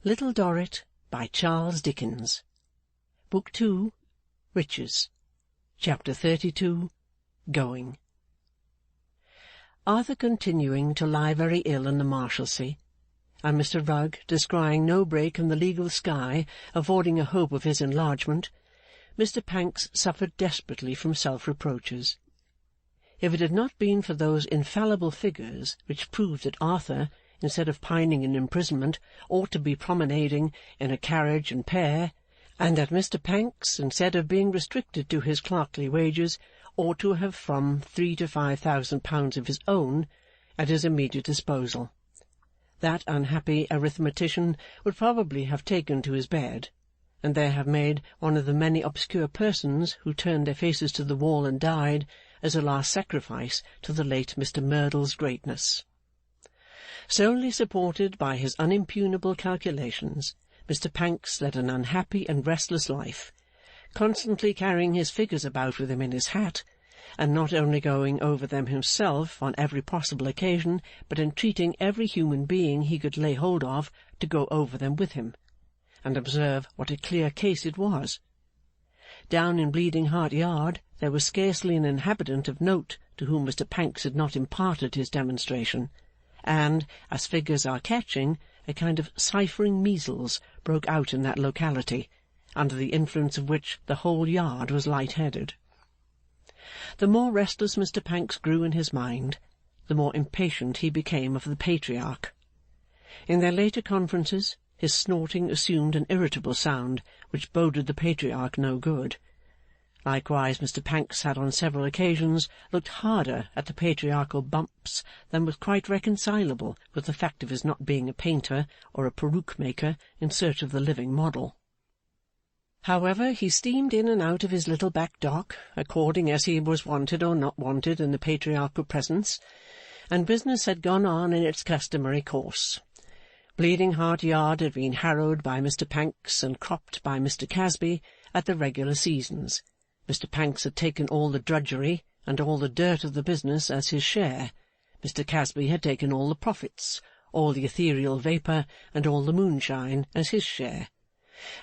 Little Dorrit by Charles Dickens. Book 2, Riches. Chapter 32, Going. Arthur continuing to lie very ill in the Marshalsea, and Mr Rugg descrying no break in the legal sky affording a hope of his enlargement, Mr Pancks suffered desperately from self-reproaches. If it had not been for those infallible figures which proved that Arthur, instead of pining in imprisonment, ought to be promenading in a carriage and pair, and that Mr Pancks, instead of being restricted to his clerkly wages, ought to have from £3,000 to £5,000 of his own at his immediate disposal, that unhappy arithmetician would probably have taken to his bed, and there have made one of the many obscure persons who turned their faces to the wall and died, as a last sacrifice to the late Mr Merdle's greatness. Solely supported by his unimpugnable calculations, Mr Pancks led an unhappy and restless life, constantly carrying his figures about with him in his hat, and not only going over them himself on every possible occasion, but entreating every human being he could lay hold of to go over them with him. And observe what a clear case it was. Down in Bleeding Heart Yard there was scarcely an inhabitant of note to whom Mr Pancks had not imparted his demonstration, and, as figures are catching, a kind of ciphering measles broke out in that locality, under the influence of which the whole yard was light-headed. The more restless Mr Pancks grew in his mind, the more impatient he became of the Patriarch. In their later conferences, his snorting assumed an irritable sound which boded the Patriarch no good. Likewise Mr Pancks had on several occasions looked harder at the patriarchal bumps than was quite reconcilable with the fact of his not being a painter or a peruke-maker in search of the living model. However, he steamed in and out of his little back dock, according as he was wanted or not wanted in the patriarchal presence, and business had gone on in its customary course. Bleeding Heart Yard had been harrowed by Mr Pancks and cropped by Mr Casby at the regular seasons. Mr Pancks had taken all the drudgery and all the dirt of the business as his share. Mr Casby had taken all the profits, all the ethereal vapour, and all the moonshine as his share.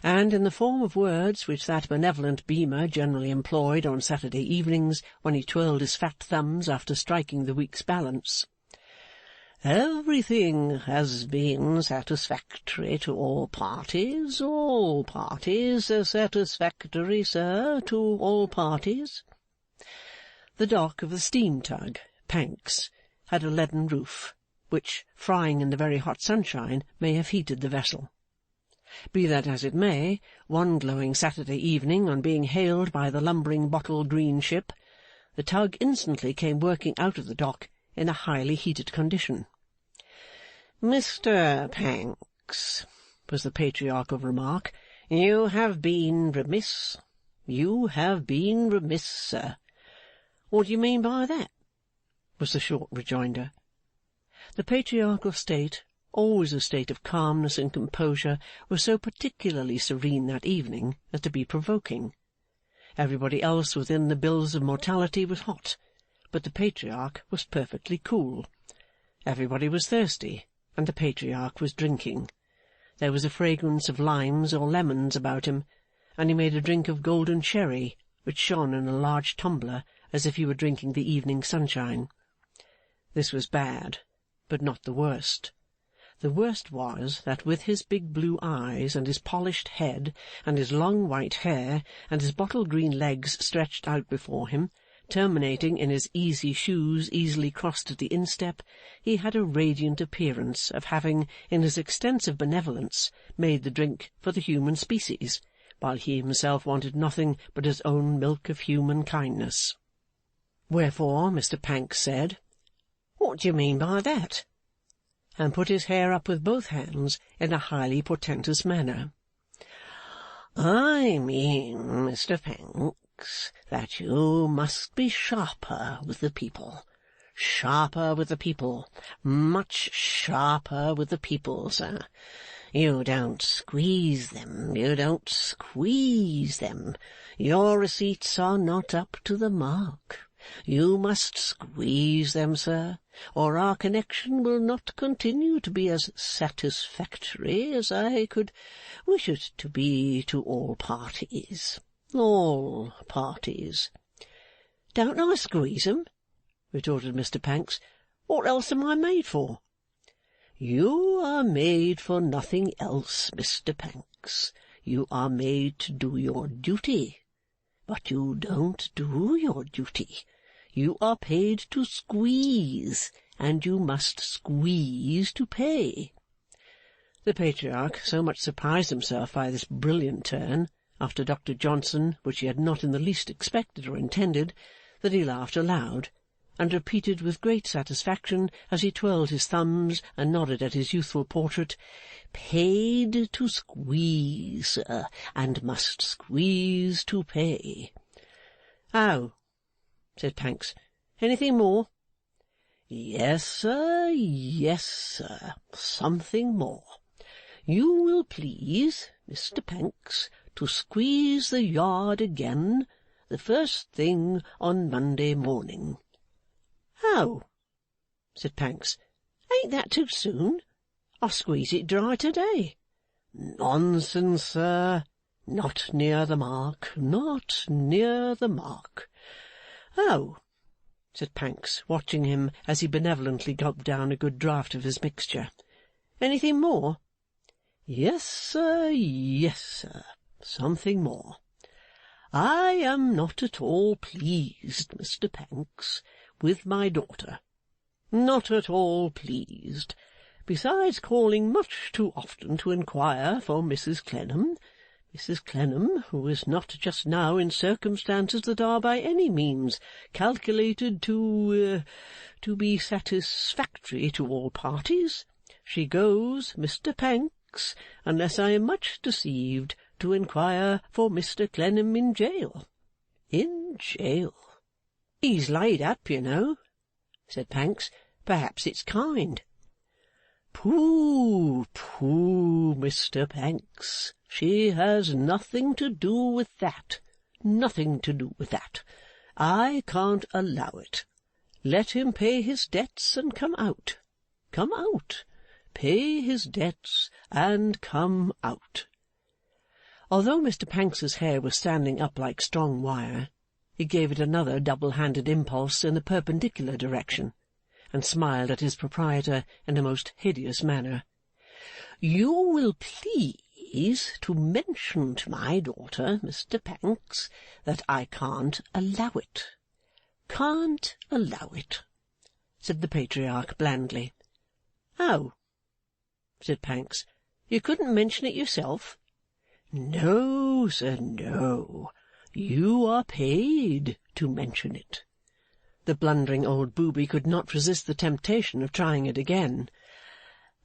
And in the form of words which that benevolent beamer generally employed on Saturday evenings when he twirled his fat thumbs after striking the week's balance, everything has been satisfactory to all parties satisfactory, sir, to all parties. The dock of the steam tug, Pancks, had a leaden roof, which, frying in the very hot sunshine, may have heated the vessel. Be that as it may, one glowing Saturday evening, on being hailed by the lumbering bottle green ship, the tug instantly came working out of the dock in a highly heated condition. "Mr Pancks," was the patriarchal remark, "you have been remiss. You have been remiss, sir." "What do you mean by that?" was the short rejoinder. The patriarchal state, always a state of calmness and composure, was so particularly serene that evening as to be provoking. Everybody else within the bills of mortality was hot, but the Patriarch was perfectly cool. Everybody was thirsty, and the Patriarch was drinking. There was a fragrance of limes or lemons about him, and he made a drink of golden sherry, which shone in a large tumbler as if he were drinking the evening sunshine. This was bad, but not the worst. The worst was that with his big blue eyes, and his polished head, and his long white hair, and his bottle-green legs stretched out before him, terminating in his easy shoes easily crossed at the instep, he had a radiant appearance of having, in his extensive benevolence, made the drink for the human species, while he himself wanted nothing but his own milk of human kindness. Wherefore Mr Pancks said, "What do you mean by that?" and put his hair up with both hands in a highly portentous manner. "I mean, Mr Pancks, that you must be sharper with the people. Sharper with the people. Much sharper with the people, sir. You don't squeeze them. You don't squeeze them. Your receipts are not up to the mark. You must squeeze them, sir, or our connection will not continue to be as satisfactory as I could wish it to be to all parties. All parties. Don't I squeeze 'em? Retorted Mr Pancks. What else am I made for? You are made for nothing else, Mr Pancks. You are made to do your duty. But you don't do your duty. You are paid to squeeze, and you must squeeze to pay. The Patriarch so much surprised himself by this brilliant turn, after Dr. Johnson, which he had not in the least expected or intended, that he laughed aloud, and repeated with great satisfaction, as he twirled his thumbs and nodded at his youthful portrait, "Paid to squeeze, sir, and must squeeze to pay." "Oh," said Pancks. "Anything more?" "Yes, sir, yes, sir. Something more. You will please, Mr Pancks, to squeeze the yard again the first thing on Monday morning." "Oh," said Pancks. "Ain't that too soon? I'll squeeze it dry to-day." "Nonsense, sir. Not near the mark. Not near the mark." "Oh," said Pancks, watching him as he benevolently gulped down a good draught of his mixture. "Anything more?" "Yes, sir, yes, sir. Something more. I am not at all pleased, Mr Pancks, with my daughter. Not at all pleased. Besides calling much too often to inquire for Mrs Clennam, who is not just now in circumstances that are by any means calculated to be satisfactory to all parties, she goes, Mr Pancks, unless I am much deceived, to inquire for Mr Clennam in jail. In jail." "He's laid up, you know," said Pancks. "Perhaps it's kind." "Pooh, pooh, Mr Pancks. She has nothing to do with that. Nothing to do with that. I can't allow it. Let him pay his debts and come out. Come out. Pay his debts and come out." Although Mr Pancks's hair was standing up like strong wire, he gave it another double-handed impulse in the perpendicular direction, and smiled at his proprietor in a most hideous manner. "You will please to mention to my daughter, Mr Pancks, that I can't allow it. Can't allow it," said the Patriarch blandly. "Oh," said Pancks. "You couldn't mention it yourself?" "No, sir, no. You are paid to mention it." The blundering old booby could not resist the temptation of trying it again.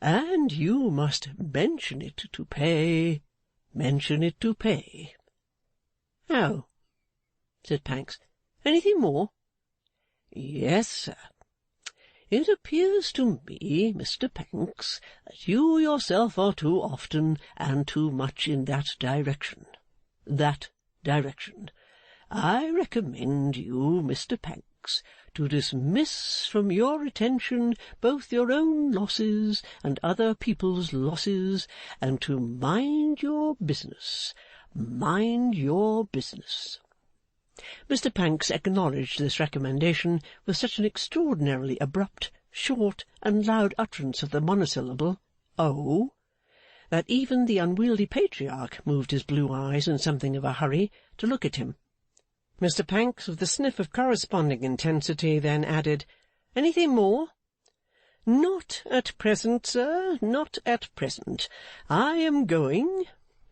"And you must mention it to pay. Mention it to pay." "Oh," said Pancks. "Anything more?" "Yes, sir. It appears to me, Mr Pancks, that you yourself are too often and too much in that direction. That direction. I recommend you, Mr Pancks, to dismiss from your attention both your own losses and other people's losses, and to mind your business. Mind your business." Mr Pancks acknowledged this recommendation with such an extraordinarily abrupt, short, and loud utterance of the monosyllable, "Oh," that even the unwieldy Patriarch moved his blue eyes in something of a hurry to look at him. Mr Pancks, with a sniff of corresponding intensity, then added, "Anything more?" "Not at present, sir, not at present. I am going,"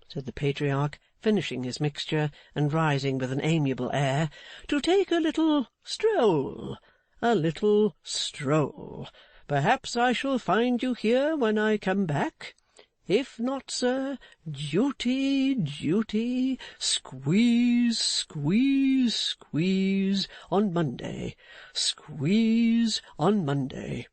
said the Patriarch, finishing his mixture, and rising with an amiable air, "to take a little stroll. A little stroll. Perhaps I shall find you here when I come back. If not, sir, duty, duty, squeeze, squeeze, squeeze on Monday. Squeeze on Monday."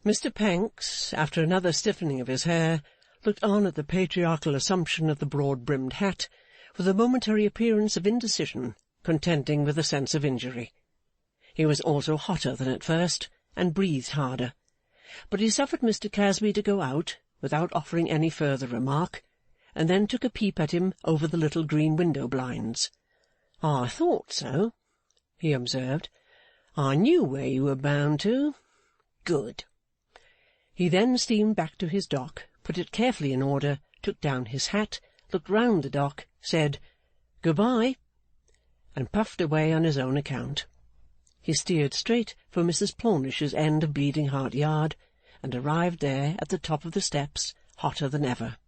Mr Pancks, after another stiffening of his hair, looked on at the patriarchal assumption of the broad-brimmed hat with a momentary appearance of indecision, contending with a sense of injury. He was also hotter than at first, and breathed harder. But he suffered Mr. Casby to go out, without offering any further remark, and then took a peep at him over the little green window blinds. "I thought so," he observed. "I knew where you were bound to. Good." He then steamed back to his dock, put it carefully in order, took down his hat, looked round the dock, said "Good-bye," and puffed away on his own account. He steered straight for Mrs. Plornish's end of Bleeding Heart Yard, and arrived there at the top of the steps, hotter than ever.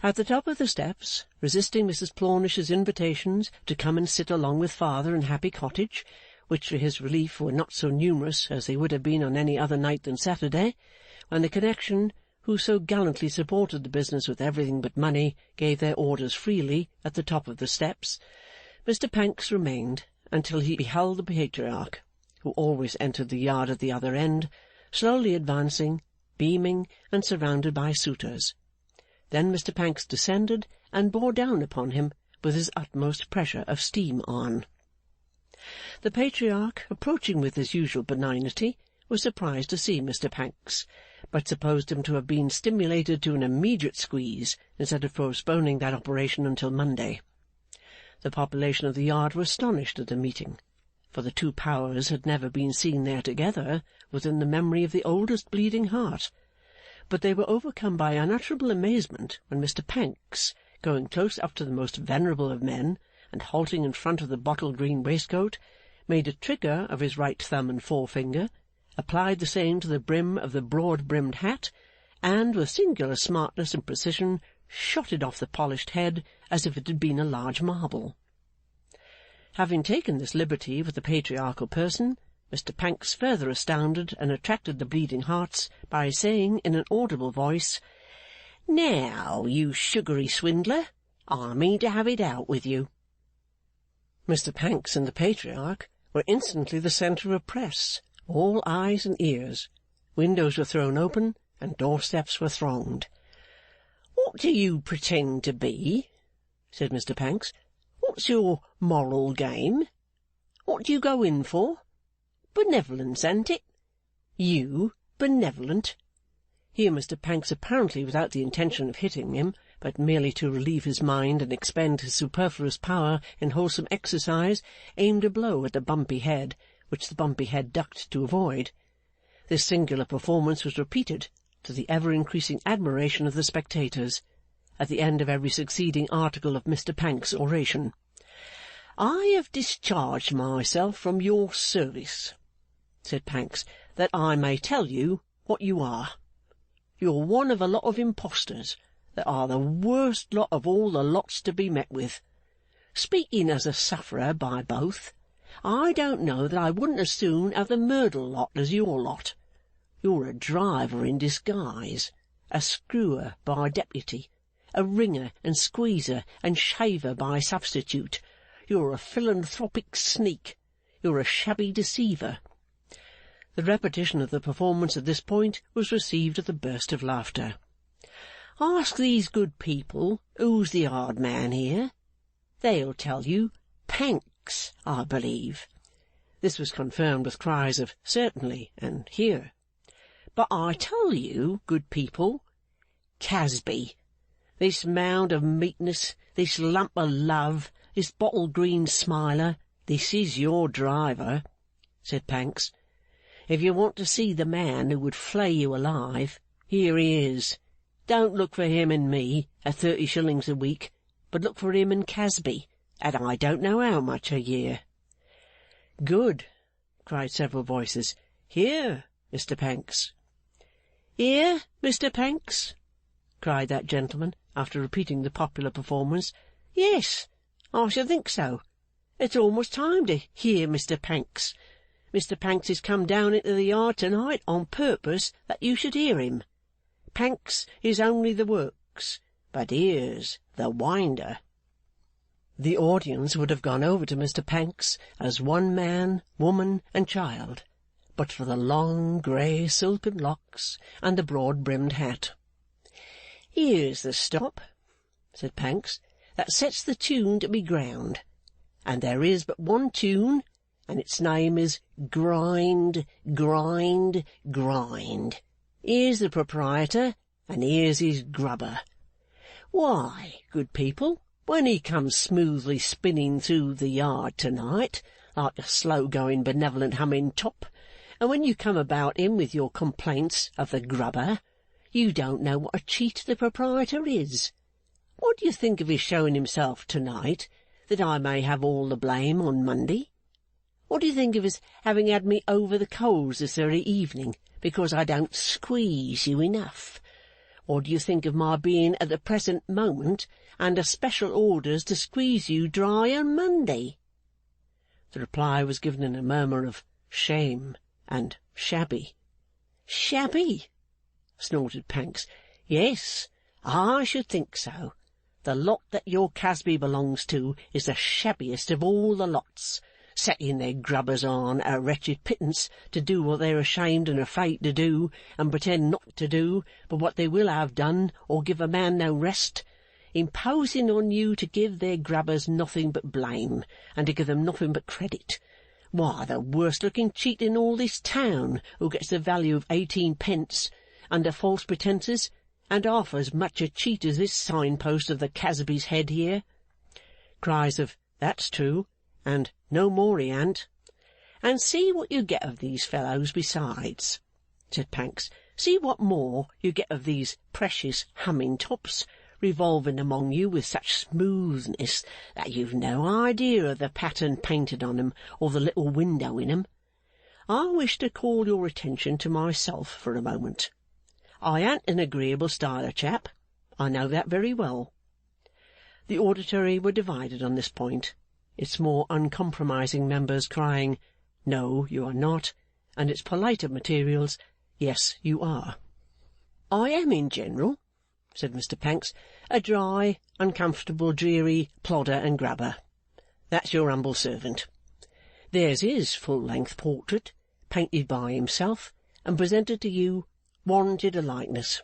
At the top of the steps, resisting Mrs. Plornish's invitations to come and sit along with father in Happy Cottage, which for his relief were not so numerous as they would have been on any other night than Saturday, when the connection, who so gallantly supported the business with everything but money, gave their orders freely at the top of the steps, Mr. Pancks remained until he beheld the Patriarch, who always entered the yard at the other end, slowly advancing, beaming, and surrounded by suitors. Then Mr. Pancks descended and bore down upon him with his utmost pressure of steam on. The Patriarch, approaching with his usual benignity, was surprised to see Mr. Pancks, but supposed him to have been stimulated to an immediate squeeze instead of postponing that operation until Monday. The population of the yard were astonished at the meeting, for the two powers had never been seen there together within the memory of the oldest Bleeding Heart, but they were overcome by unutterable amazement when Mr. Pancks, going close up to the most venerable of men, and halting in front of the bottle-green waistcoat, made a trigger of his right thumb and forefinger, applied the same to the brim of the broad-brimmed hat, and, with singular smartness and precision, shot it off the polished head as if it had been a large marble. Having taken this liberty with the patriarchal person, Mr. Pancks further astounded and attracted the Bleeding Hearts by saying in an audible voice, "Now, you sugary swindler, I mean to have it out with you." Mr. Pancks and the Patriarch were instantly the centre of press, all eyes and ears. Windows were thrown open, and doorsteps were thronged. "What do you pretend to be?" said Mr. Pancks. "What's your moral game? What do you go in for? Benevolence, an't it? You benevolent?" Here Mr. Pancks, apparently without the intention of hitting him, but merely to relieve his mind and expend his superfluous power in wholesome exercise, aimed a blow at the bumpy head, which the bumpy head ducked to avoid. This singular performance was repeated, to the ever-increasing admiration of the spectators, at the end of every succeeding article of Mr. Pancks' oration. "I have discharged myself from your service," said Pancks, "that I may tell you what you are. You're one of a lot of impostors that are the worst lot of all the lots to be met with. Speaking as a sufferer by both, I don't know that I wouldn't as soon have the Merdle lot as your lot. You're a driver in disguise, a screwer by deputy, a wringer and squeezer and shaver by substitute. You're a philanthropic sneak. You're a shabby deceiver." The repetition of the performance at this point was received with a burst of laughter. "Ask these good people who's the hard man here. They'll tell you Pancks, I believe." This was confirmed with cries of "Certainly," and "Here." "But I tell you, good people, Casby. This mound of meekness, this lump of love, this bottle-green smiler, this is your driver," said Pancks. "If you want to see the man who would flay you alive, here he is. Don't look for him in me at 30 shillings a week, but look for him in Casby at I don't know how much a year." "Good!" cried several voices. "Here, Mr. Pancks." "Here, Mr. Pancks?" cried that gentleman, after repeating the popular performance. "Yes, I should think so. It's almost time to hear Mr. Pancks. Mr. Pancks has come down into the yard to-night on purpose that you should hear him. Pancks is only the works, but here's the Winder." The audience would have gone over to Mr. Pancks as one man, woman, and child, but for the long grey silken locks and the broad-brimmed hat. "Here's the stop," said Pancks, "that sets the tune to be ground, and there is but one tune, and its name is Grind, Grind, Grind. Here's the proprietor, and here's his grubber. Why, good people, when he comes smoothly spinning through the yard to-night, like a slow-going benevolent humming top, and when you come about him with your complaints of the grubber, you don't know what a cheat the proprietor is. What do you think of his showing himself to-night, that I may have all the blame on Monday? What do you think of his having had me over the coals this very evening, because I don't squeeze you enough? Or do you think of my being at the present moment under special orders to squeeze you dry on Monday? The reply was given in a murmur of shame and shabby. Shabby? Snorted Pancks. Yes, I should think so. The lot that your Casby belongs to is the shabbiest of all the lots, setting their grubbers on a wretched pittance to do what they're ashamed and afraid to do, and pretend not to do, but what they will have done, or give a man no rest, imposing on you to give their grubbers nothing but blame, and to give them nothing but credit. Why, the worst-looking cheat in all this town, who gets the value of 18 pence, under false pretences, and half as much a cheat as this signpost of the Casby's Head here. Cries of "That's true," and "No more he an't." And see what you get of these fellows besides, said Pancks. See what more you get of these precious humming tops, revolving among you with such smoothness that you've no idea of the pattern painted on 'em, or the little window in 'em. I wish to call your attention to myself for a moment. I an't an agreeable style of chap. I know that very well. The auditory were divided on this point, its more uncompromising members crying, "No, you are not," and its politer materials, "Yes, you are." I am in general, said Mr Pancks, a dry, uncomfortable, dreary plodder and grubber. That's your humble servant. There's his full-length portrait, painted by himself, and presented to you, warranted a likeness.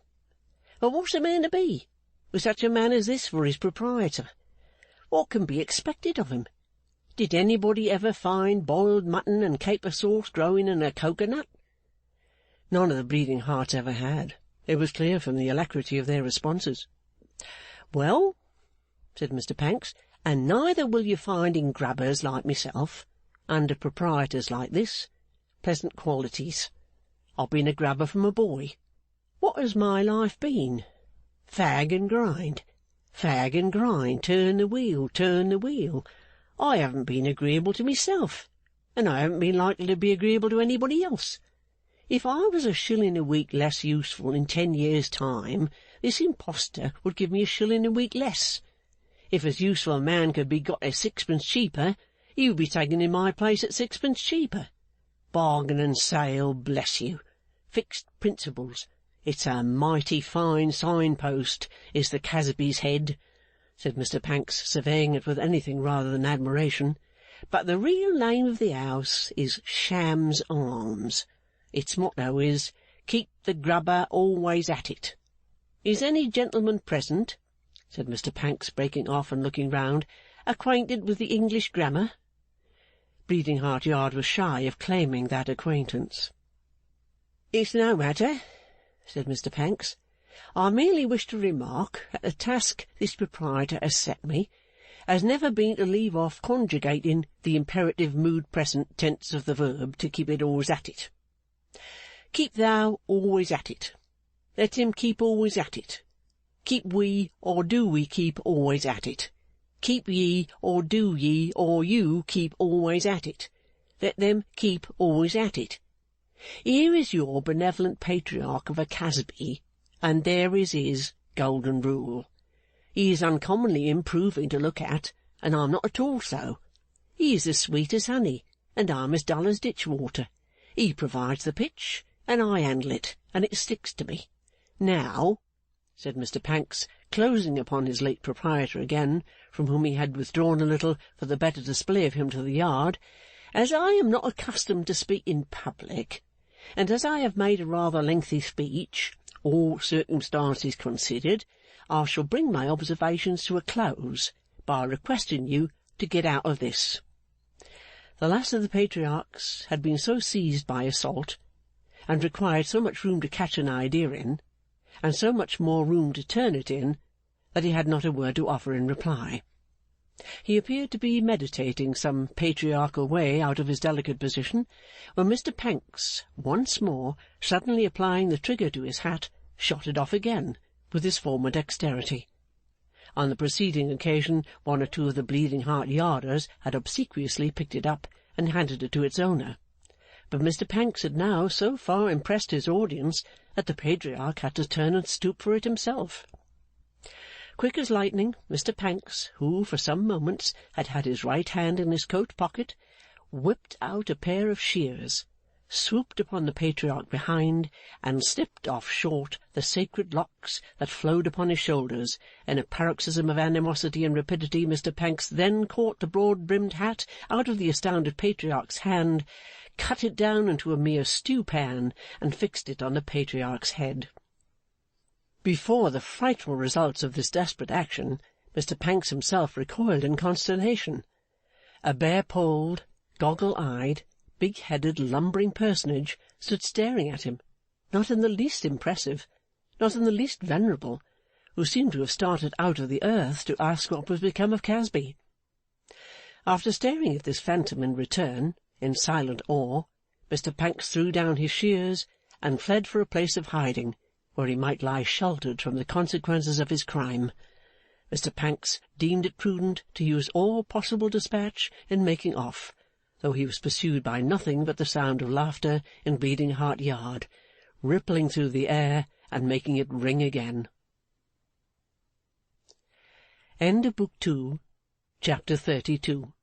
But what's a man to be, with such a man as this for his proprietor? What can be expected of him? Did anybody ever find boiled mutton and caper sauce growing in a cocoa-nut? None of the Bleeding Hearts ever had. It was clear from the alacrity of their responses. Well, said Mr Pancks, and neither will you find in grubbers like myself, under proprietors like this, pleasant qualities. I've been a grubber from a boy. What has my life been? Fag and grind. Fag and grind. Turn the wheel, turn the wheel. I haven't been agreeable to myself, and I haven't been likely to be agreeable to anybody else. If I was a shilling a week less useful in 10 years' time, this impostor would give me a shilling a week less. If as useful a man could be got at 6pence cheaper, he would be taken in my place at 6pence cheaper. Bargain and sale, bless you. Fixed principles. It's a mighty fine signpost, is the Casby's Head, said Mr Pancks, surveying it with anything rather than admiration. But the real name of the house is Sham's Arms. Its motto is, "Keep the grubber always at it." Is any gentleman present, said Mr Pancks, breaking off and looking round, acquainted with the English grammar? Bleeding Heart Yard was shy of claiming that acquaintance. It's no matter, said Mr Pancks. I merely wish to remark that the task this proprietor has set me has never been to leave off conjugating the imperative mood present tense of the verb to keep it always at it. Keep thou always at it. Let him keep always at it. Keep we, or do we keep always at it. Keep ye, or do ye, or you keep always at it. Let them keep always at it. Here is your benevolent patriarch of a Casby, and there is his golden rule. He is uncommonly improving to look at, and I'm not at all so. He is as sweet as honey, and I'm as dull as ditch water. He provides the pitch, and I handle it, and it sticks to me. Now, said Mr Pancks, closing upon his late proprietor again, from whom he had withdrawn a little for the better display of him to the yard, as I am not accustomed to speak in public, and as I have made a rather lengthy speech, all circumstances considered, I shall bring my observations to a close by requesting you to get out of this. The last of the patriarchs had been so seized by assault, and required so much room to catch an idea in, and so much more room to turn it in, that he had not a word to offer in reply. He appeared to be meditating some patriarchal way out of his delicate position, when Mr Pancks, once more suddenly applying the trigger to his hat, shot it off again with his former dexterity. On the preceding occasion, one or two of the Bleeding Heart Yarders had obsequiously picked it up and handed it to its owner, but Mr Pancks had now so far impressed his audience that the patriarch had to turn and stoop for it himself. Quick as lightning, Mr Pancks, who for some moments had had his right hand in his coat pocket, whipped out a pair of shears, swooped upon the patriarch behind, and snipped off short the sacred locks that flowed upon his shoulders. In a paroxysm of animosity and rapidity, Mr Pancks then caught the broad-brimmed hat out of the astounded patriarch's hand, cut it down into a mere stew-pan, and fixed it on the patriarch's head. Before the frightful results of this desperate action, Mr Pancks himself recoiled in consternation. A bare-polled, goggle-eyed, big-headed, lumbering personage stood staring at him, not in the least impressive, not in the least venerable, who seemed to have started out of the earth to ask what was become of Casby. After staring at this phantom in return, in silent awe, Mr Pancks threw down his shears and fled for a place of hiding, where he might lie sheltered from the consequences of his crime. Mr Pancks deemed it prudent to use all possible dispatch in making off, though he was pursued by nothing but the sound of laughter in Bleeding Heart Yard, rippling through the air and making it ring again. End of Book 2, Chapter 32.